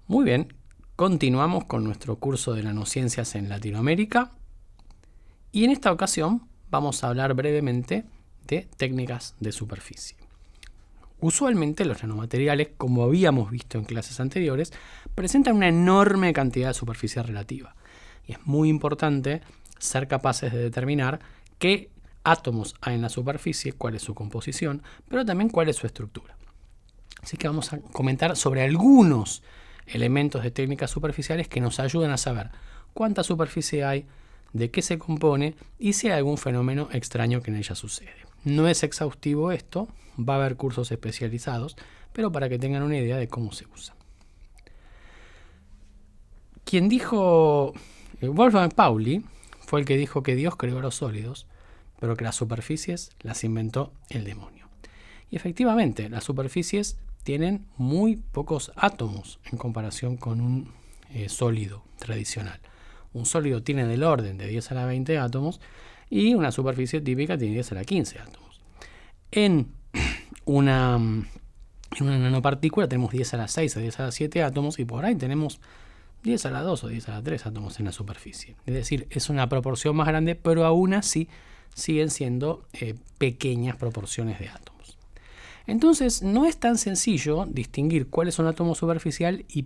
Muy bien, continuamos con nuestro curso de nanociencias en Latinoamérica y en esta ocasión vamos a hablar brevemente de técnicas de superficie. Usualmente los nanomateriales, como habíamos visto en clases anteriores, presentan una enorme cantidad de superficie relativa y es muy importante ser capaces de determinar qué átomos hay en la superficie, cuál es su composición, pero también cuál es su estructura. Así que vamos a comentar sobre algunos elementos de técnicas superficiales que nos ayudan a saber cuánta superficie hay, de qué se compone y si hay algún fenómeno extraño que en ella sucede. No es exhaustivo esto, va a haber cursos especializados, pero para que tengan una idea de cómo se usa. Quien dijo, Wolfgang Pauli, fue el que dijo que Dios creó los sólidos, pero que las superficies las inventó el demonio. Y efectivamente, las superficies tienen muy pocos átomos en comparación con un sólido tradicional. Un sólido tiene del orden de 10 a la 20 átomos y una superficie típica tiene 10 a la 15 átomos. En una nanopartícula tenemos 10 a la 6 o 10 a la 7 átomos y por ahí tenemos 10 a la 2 o 10 a la 3 átomos en la superficie. Es decir, es una proporción más grande, pero aún así siguen siendo pequeñas proporciones de átomos. Entonces, no es tan sencillo distinguir cuál es un átomo superficial y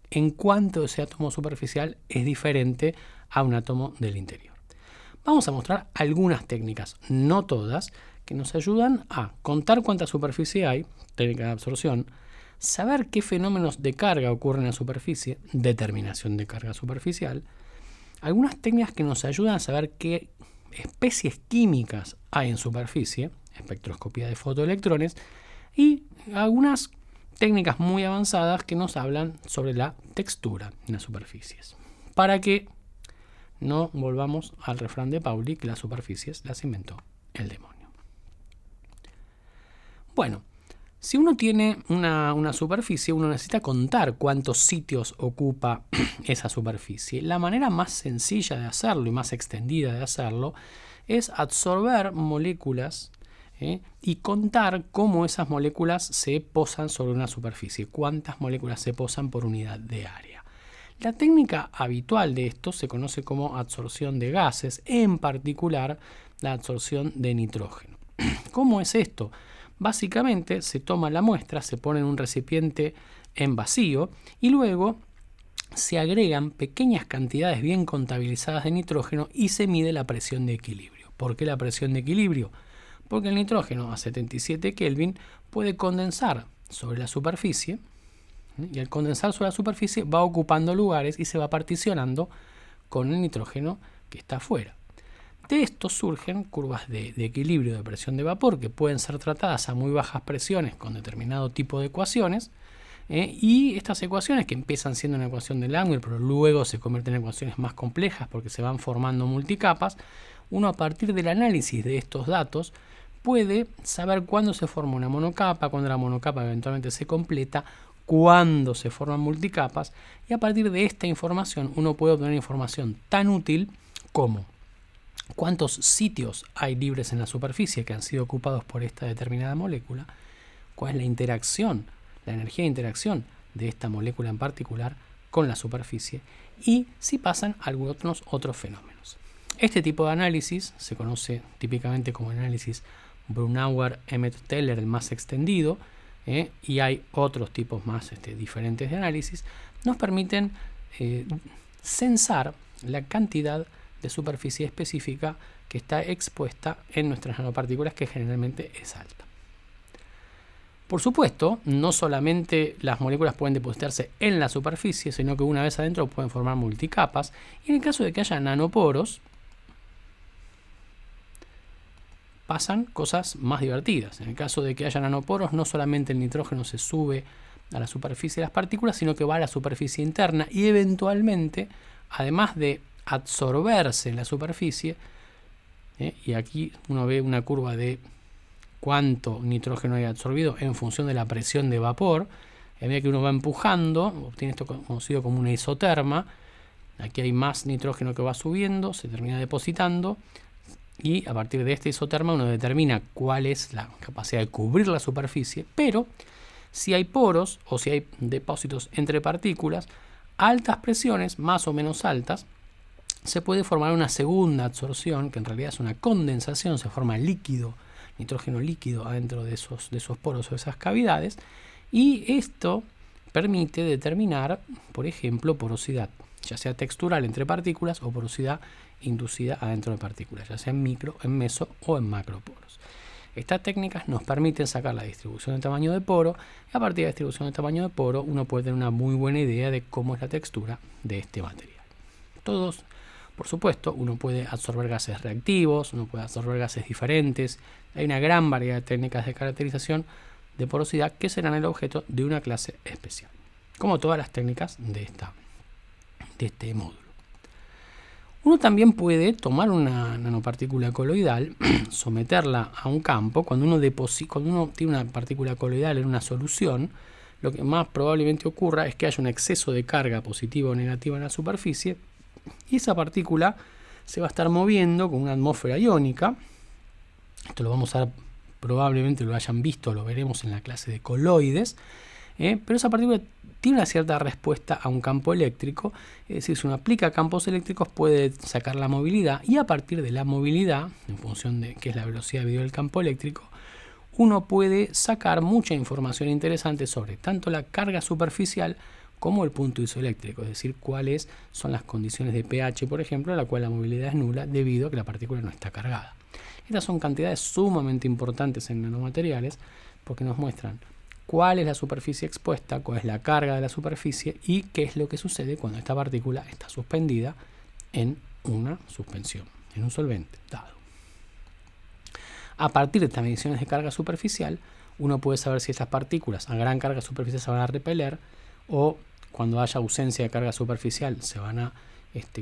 en cuánto ese átomo superficial es diferente a un átomo del interior. Vamos a mostrar algunas técnicas, no todas, que nos ayudan a contar cuánta superficie hay, técnica de absorción, saber qué fenómenos de carga ocurren en la superficie, determinación de carga superficial, algunas técnicas que nos ayudan a saber qué especies químicas hay en superficie, espectroscopía de fotoelectrones, y algunas técnicas muy avanzadas que nos hablan sobre la textura en las superficies. Para que no volvamos al refrán de Pauli que las superficies las inventó el demonio. Bueno, si uno tiene una superficie, uno necesita contar cuántos sitios ocupa esa superficie. La manera más sencilla de hacerlo y más extendida de hacerlo es absorber moléculas y contar cómo esas moléculas se posan sobre una superficie, cuántas moléculas se posan por unidad de área. La técnica habitual de esto se conoce como absorción de gases, en particular la absorción de nitrógeno. ¿Cómo es esto? Básicamente se toma la muestra, se pone en un recipiente en vacío y luego se agregan pequeñas cantidades bien contabilizadas de nitrógeno y se mide la presión de equilibrio. ¿Por qué la presión de equilibrio? Porque el nitrógeno a 77 Kelvin puede condensar sobre la superficie y al condensar sobre la superficie va ocupando lugares y se va particionando con el nitrógeno que está afuera. De esto surgen curvas de equilibrio de presión de vapor que pueden ser tratadas a muy bajas presiones con determinado tipo de ecuaciones y estas ecuaciones que empiezan siendo una ecuación de Langmuir pero luego se convierten en ecuaciones más complejas porque se van formando multicapas, uno a partir del análisis de estos datos puede saber cuándo se forma una monocapa, cuándo la monocapa eventualmente se completa, cuándo se forman multicapas y a partir de esta información uno puede obtener información tan útil como cuántos sitios hay libres en la superficie que han sido ocupados por esta determinada molécula, cuál es la interacción, la energía de interacción de esta molécula en particular con la superficie y si pasan algunos otros fenómenos. Este tipo de análisis se conoce típicamente como análisis Brunauer-Emmett-Teller, el más extendido, y hay otros tipos más diferentes de análisis, nos permiten censar la cantidad de superficie específica que está expuesta en nuestras nanopartículas, que generalmente es alta. Por supuesto, no solamente las moléculas pueden depositarse en la superficie, sino que una vez adentro pueden formar multicapas, y en el caso de que haya nanoporos, pasan cosas más divertidas. En el caso de que haya nanoporos, no solamente el nitrógeno se sube a la superficie de las partículas, sino que va a la superficie interna y eventualmente, además de absorberse en la superficie, y aquí uno ve una curva de cuánto nitrógeno hay absorbido en función de la presión de vapor, a medida que uno va empujando, obtiene esto conocido como una isoterma. Aquí hay más nitrógeno que va subiendo, se termina depositando, y a partir de esta isoterma uno determina cuál es la capacidad de cubrir la superficie, pero Si hay poros o si hay depósitos entre partículas, a altas presiones, más o menos altas, se puede formar una segunda absorción, que en realidad es una condensación, se forma líquido, nitrógeno líquido adentro de esos poros o esas cavidades, y esto permite determinar, por ejemplo, porosidad, ya sea textural entre partículas o porosidad inducida adentro de partículas, ya sea en micro, en meso o en macroporos. Estas técnicas nos permiten sacar la distribución de tamaño de poro, y a partir de la distribución de tamaño de poro uno puede tener una muy buena idea de cómo es la textura de este material. Todos, por supuesto, uno puede absorber gases reactivos, uno puede absorber gases diferentes. Hay una gran variedad de técnicas de caracterización de porosidad que serán el objeto de una clase especial, como todas las técnicas de este módulo. Uno también puede tomar una nanopartícula coloidal, someterla a un campo. Cuando uno tiene una partícula coloidal en una solución, lo que más probablemente ocurra es que haya un exceso de carga positiva o negativa en la superficie, y esa partícula se va a estar moviendo con una atmósfera iónica. Esto lo vamos a ver, probablemente lo hayan visto, lo veremos en la clase de coloides, pero esa partícula tiene una cierta respuesta a un campo eléctrico. Es decir, si uno aplica campos eléctricos puede sacar la movilidad, y a partir de la movilidad, en función de qué es la velocidad debido al campo eléctrico, uno puede sacar mucha información interesante sobre tanto la carga superficial como el punto isoeléctrico, es decir, cuáles son las condiciones de pH, por ejemplo, en la cual la movilidad es nula debido a que la partícula no está cargada. Estas son cantidades sumamente importantes en nanomateriales porque nos muestran cuál es la superficie expuesta, cuál es la carga de la superficie y qué es lo que sucede cuando esta partícula está suspendida en una suspensión, en un solvente dado. A partir de estas mediciones de carga superficial, uno puede saber si estas partículas a gran carga superficial se van a repeler, o cuando haya ausencia de carga superficial se van a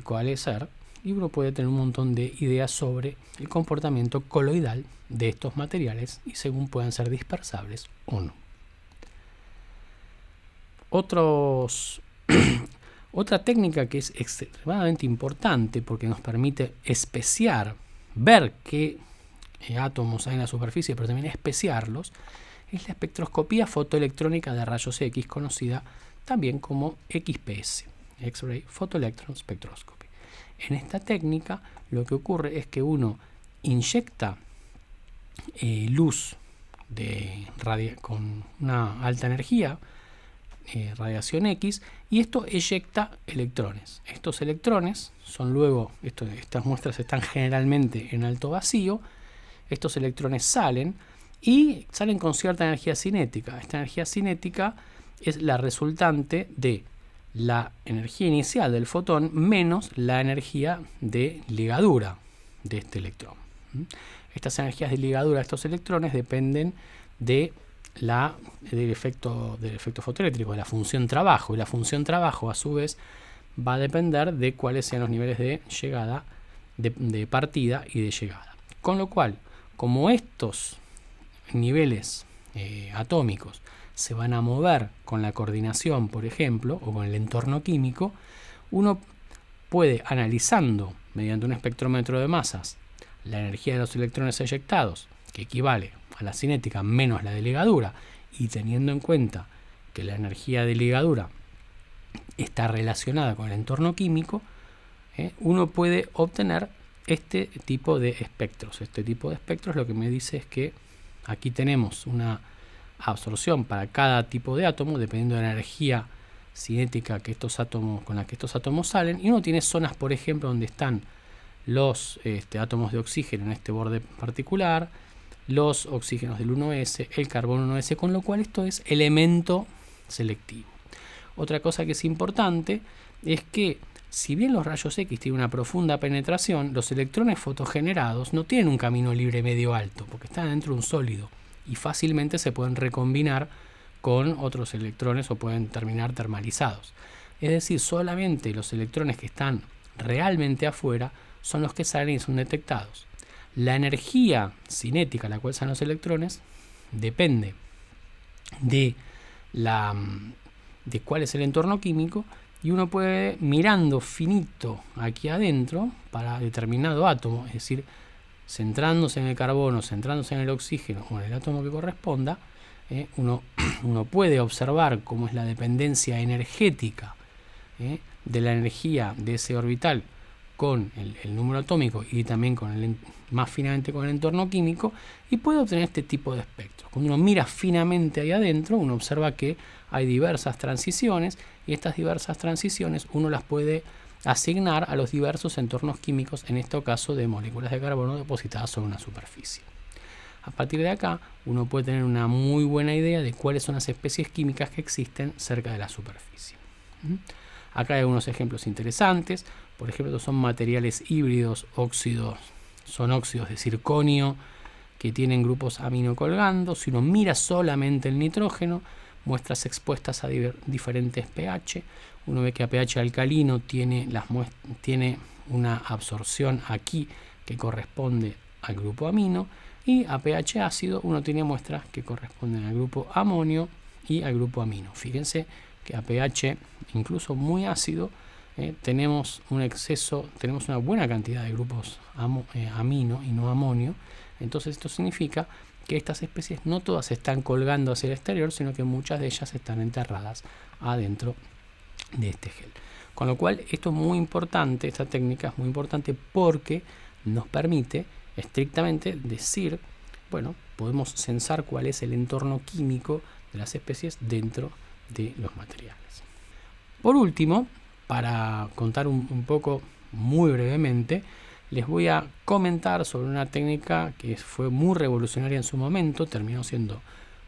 coalescer, y uno puede tener un montón de ideas sobre el comportamiento coloidal de estos materiales y según puedan ser dispersables o no. Otra técnica que es extremadamente importante porque nos permite especiar, ver qué átomos hay en la superficie, pero también especiarlos, es la espectroscopía fotoelectrónica de rayos X, conocida también como XPS, X-Ray Photoelectron Spectroscopy. En esta técnica lo que ocurre es que uno inyecta luz con una alta energía, radiación X, y esto eyecta electrones. Estos electrones son luego, estas muestras están generalmente en alto vacío. Estos electrones salen con cierta energía cinética. Esta energía cinética es la resultante de la energía inicial del fotón menos la energía de ligadura de este electrón. Estas energías de ligadura de estos electrones dependen del efecto fotoeléctrico, de la función trabajo, y la función trabajo a su vez va a depender de cuáles sean los niveles de llegada, de partida y de llegada. Con lo cual, como estos niveles atómicos se van a mover con la coordinación, por ejemplo, o con el entorno químico, uno puede, analizando mediante un espectrómetro de masas la energía de los electrones eyectados, que equivale a la cinética menos la de ligadura, y teniendo en cuenta que la energía de ligadura está relacionada con el entorno químico, uno puede obtener este tipo de espectros. Este tipo de espectros lo que me dice es que aquí tenemos una absorción para cada tipo de átomo, dependiendo de la energía cinética con la que estos átomos salen, y uno tiene zonas, por ejemplo, donde están los átomos de oxígeno en este borde particular, los oxígenos del 1s, el carbono 1s, con lo cual esto es elemento selectivo. Otra cosa que es importante es que si bien los rayos X tienen una profunda penetración, los electrones fotogenerados no tienen un camino libre medio alto, porque están dentro de un sólido y fácilmente se pueden recombinar con otros electrones o pueden terminar termalizados. Es decir, solamente los electrones que están realmente afuera son los que salen y son detectados. La energía cinética a la cual salen los electrones depende de cuál es el entorno químico, y uno puede, mirando finito aquí adentro para determinado átomo, es decir, centrándose en el carbono, centrándose en el oxígeno o en el átomo que corresponda, uno puede observar cómo es la dependencia energética de la energía de ese orbital con el número atómico y también más finamente con el entorno químico, y puede obtener este tipo de espectros. Cuando uno mira finamente ahí adentro, uno observa que hay diversas transiciones, y estas diversas transiciones uno las puede asignar a los diversos entornos químicos, en este caso de moléculas de carbono depositadas sobre una superficie. A partir de acá, uno puede tener una muy buena idea de cuáles son las especies químicas que existen cerca de la superficie. Acá hay algunos ejemplos interesantes. Por ejemplo, son materiales híbridos, son óxidos de circonio que tienen grupos amino colgando. Si uno mira solamente el nitrógeno, muestras expuestas a diferentes pH. Uno ve que a pH alcalino tiene una absorción aquí que corresponde al grupo amino, y a pH ácido uno tiene muestras que corresponden al grupo amonio y al grupo amino. Fíjense que a pH incluso muy ácido tenemos una buena cantidad de grupos amino y no amonio. Entonces esto significa que estas especies no todas están colgando hacia el exterior, sino que muchas de ellas están enterradas adentro de este gel. Con lo cual esto es muy importante, esta técnica es muy importante porque nos permite estrictamente decir, bueno, podemos censar cuál es el entorno químico de las especies dentro de los materiales. Por último, para contar un poco muy brevemente, les voy a comentar sobre una técnica que fue muy revolucionaria en su momento, terminó siendo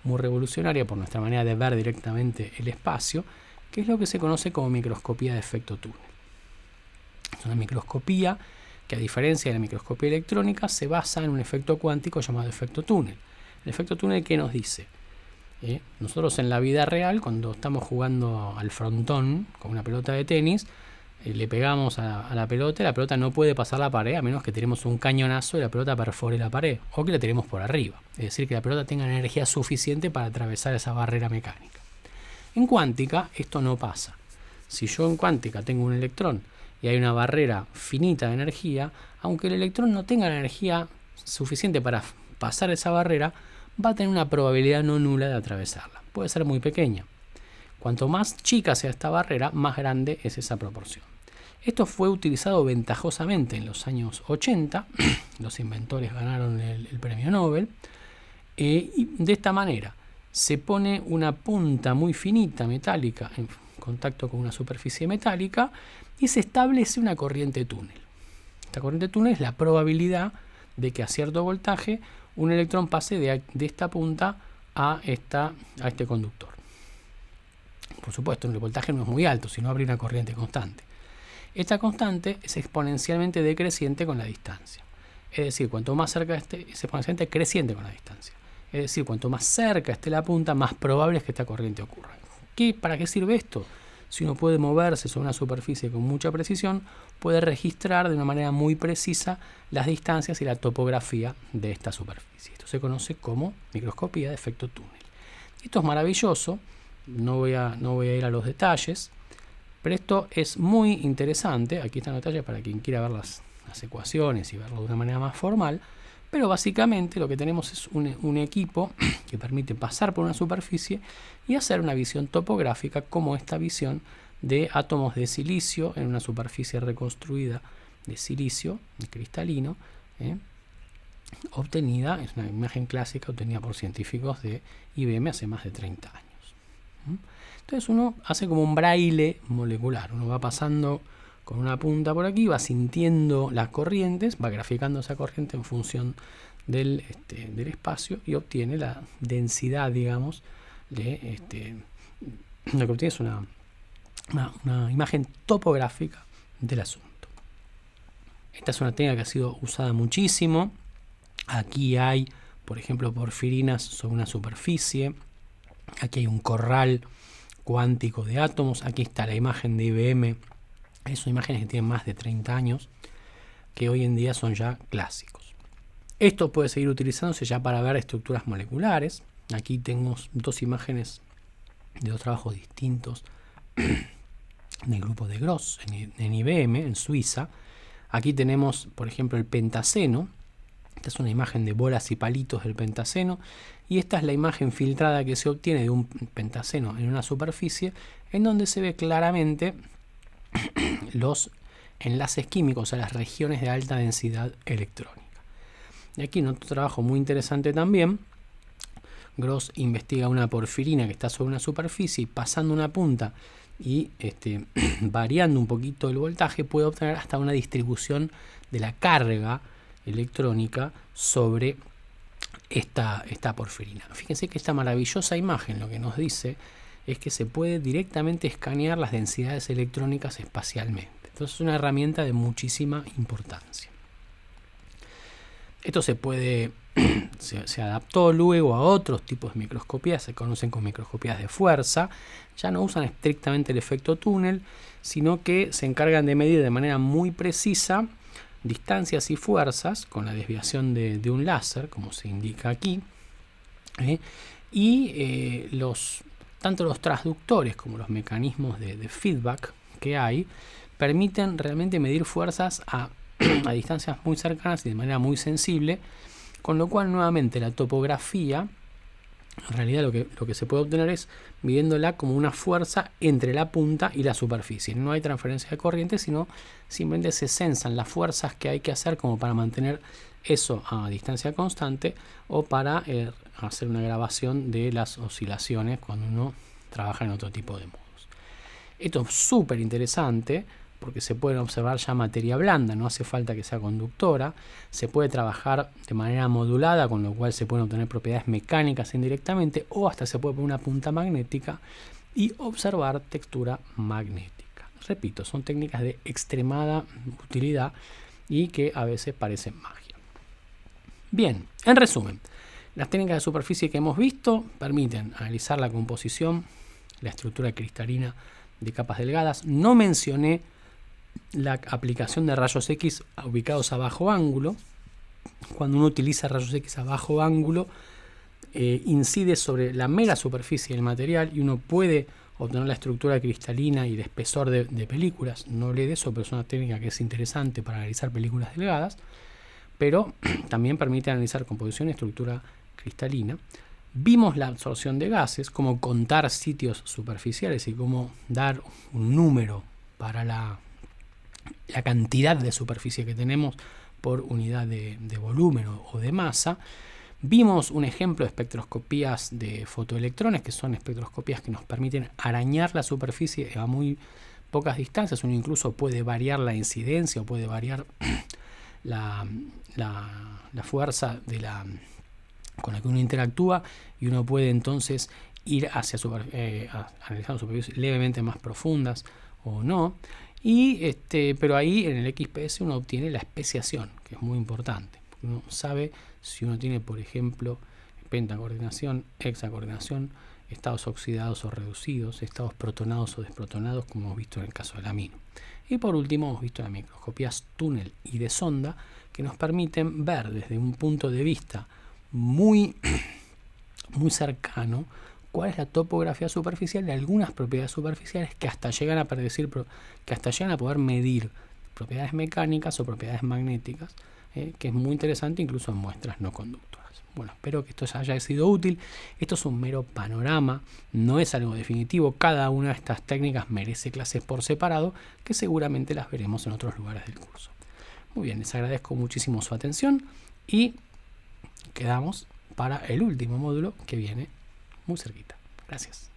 muy revolucionaria por nuestra manera de ver directamente el espacio, que es lo que se conoce como microscopía de efecto túnel. Es una microscopía que, a diferencia de la microscopía electrónica, se basa en un efecto cuántico llamado efecto túnel. El efecto túnel, ¿qué nos dice? Nosotros en la vida real, cuando estamos jugando al frontón con una pelota de tenis, le pegamos a la pelota, y la pelota no puede pasar la pared a menos que tiremos un cañonazo y la pelota perfore la pared, o que la tiremos por arriba, es decir, que la pelota tenga energía suficiente para atravesar esa barrera mecánica. En cuántica esto no pasa. Si yo en cuántica tengo un electrón y hay una barrera finita de energía, aunque el electrón no tenga la energía suficiente para pasar esa barrera, va a tener una probabilidad no nula de atravesarla. Puede ser muy pequeña. Cuanto más chica sea esta barrera, más grande es esa proporción. Esto fue utilizado ventajosamente en los años 80. Los inventores ganaron el premio Nobel. Y de esta manera se pone una punta muy finita metálica en contacto con una superficie metálica y se establece una corriente túnel. Esta corriente túnel es la probabilidad de que a cierto voltaje un electrón pase de esta punta a este conductor. Por supuesto, el voltaje no es muy alto, sino habría una corriente constante. Esta constante es exponencialmente decreciente con la distancia. Es decir, cuanto más cerca esté, es exponencialmente creciente con la distancia. Es decir, cuanto más cerca esté la punta, más probable es que esta corriente ocurra. ¿Para qué sirve esto? Si uno puede moverse sobre una superficie con mucha precisión, puede registrar de una manera muy precisa las distancias y la topografía de esta superficie. Esto se conoce como microscopía de efecto túnel. Esto es maravilloso, no voy a ir a los detalles, pero esto es muy interesante. Aquí están los detalles para quien quiera ver las ecuaciones y verlo de una manera más formal. Pero básicamente lo que tenemos es un equipo que permite pasar por una superficie y hacer una visión topográfica, como esta visión de átomos de silicio en una superficie reconstruida de silicio cristalino, obtenida, es una imagen clásica obtenida por científicos de IBM hace más de 30 años. Entonces uno hace como un braille molecular, uno va pasando con una punta por aquí, va sintiendo las corrientes, va graficando esa corriente en función del espacio y obtiene la densidad, digamos, lo que obtiene es una imagen topográfica del asunto. Esta es una técnica que ha sido usada muchísimo. Aquí hay, por ejemplo, porfirinas sobre una superficie. Aquí hay un corral cuántico de átomos. Aquí está la imagen de IBM. Son imágenes que tienen más de 30 años, que hoy en día son ya clásicos. Esto puede seguir utilizándose ya para ver estructuras moleculares. Aquí tengo dos imágenes de dos trabajos distintos del grupo de Gross en IBM, en Suiza. Aquí tenemos, por ejemplo, el pentaceno. Esta es una imagen de bolas y palitos del pentaceno, y esta es la imagen filtrada que se obtiene de un pentaceno en una superficie, en donde se ve claramente los enlaces químicos a las regiones de alta densidad electrónica. Y aquí en otro trabajo muy interesante también, Gross investiga una porfirina que está sobre una superficie y pasando una punta y variando un poquito el voltaje puede obtener hasta una distribución de la carga electrónica sobre esta porfirina. Fíjense que esta maravillosa imagen lo que nos dice es que se puede directamente escanear las densidades electrónicas espacialmente. Entonces es una herramienta de muchísima importancia. Esto se adaptó luego a otros tipos de microscopías, se conocen como microscopías de fuerza. Ya no usan estrictamente el efecto túnel, sino que se encargan de medir de manera muy precisa distancias y fuerzas con la desviación de un láser, como se indica aquí, y tanto los transductores como los mecanismos de feedback que hay permiten realmente medir fuerzas a distancias muy cercanas y de manera muy sensible, con lo cual nuevamente la topografía, en realidad lo que se puede obtener es midiéndola como una fuerza entre la punta y la superficie. No hay transferencia de corriente, sino simplemente se censan las fuerzas que hay que hacer como para mantener eso a distancia constante o para hacer una grabación de las oscilaciones cuando uno trabaja en otro tipo de modos. Esto es súper interesante porque se puede observar ya materia blanda, no hace falta que sea conductora, se puede trabajar de manera modulada, con lo cual se pueden obtener propiedades mecánicas indirectamente, o hasta se puede poner una punta magnética y observar textura magnética. Repito, son técnicas de extremada utilidad y que a veces parecen magia. Bien, en resumen, las técnicas de superficie que hemos visto permiten analizar la composición, la estructura cristalina de capas delgadas. No mencioné la aplicación de rayos X ubicados a bajo ángulo. Cuando uno utiliza rayos X a bajo ángulo, incide sobre la mera superficie del material y uno puede obtener la estructura cristalina y el espesor de películas. No hablé de eso, pero es una técnica que es interesante para analizar películas delgadas, pero también permite analizar composición y estructura cristalina. Vimos la absorción de gases, cómo contar sitios superficiales y cómo dar un número para la cantidad de superficie que tenemos por unidad de volumen o de masa. Vimos un ejemplo de espectroscopías de fotoelectrones, que son espectroscopías que nos permiten arañar la superficie a muy pocas distancias. Uno incluso puede variar la incidencia o puede variar la fuerza con la que uno interactúa, y uno puede entonces ir hacia analizando superficies levemente más profundas o no. Pero ahí en el XPS uno obtiene la especiación, que es muy importante, porque uno sabe si uno tiene, por ejemplo, pentacoordinación, hexacoordinación, estados oxidados o reducidos, estados protonados o desprotonados, como hemos visto en el caso del amino. Y por último hemos visto las microscopías túnel y de sonda, que nos permiten ver desde un punto de vista muy cercano cuál es la topografía superficial de algunas propiedades superficiales que hasta llegan a poder medir propiedades mecánicas o propiedades magnéticas, que es muy interesante incluso en muestras no conductoras. Bueno, espero que esto haya sido útil. Esto es un mero panorama, no es algo definitivo. Cada una de estas técnicas merece clases por separado, que seguramente las veremos en otros lugares del curso. Muy bien, les agradezco muchísimo su atención y quedamos para el último módulo que viene muy cerquita. Gracias.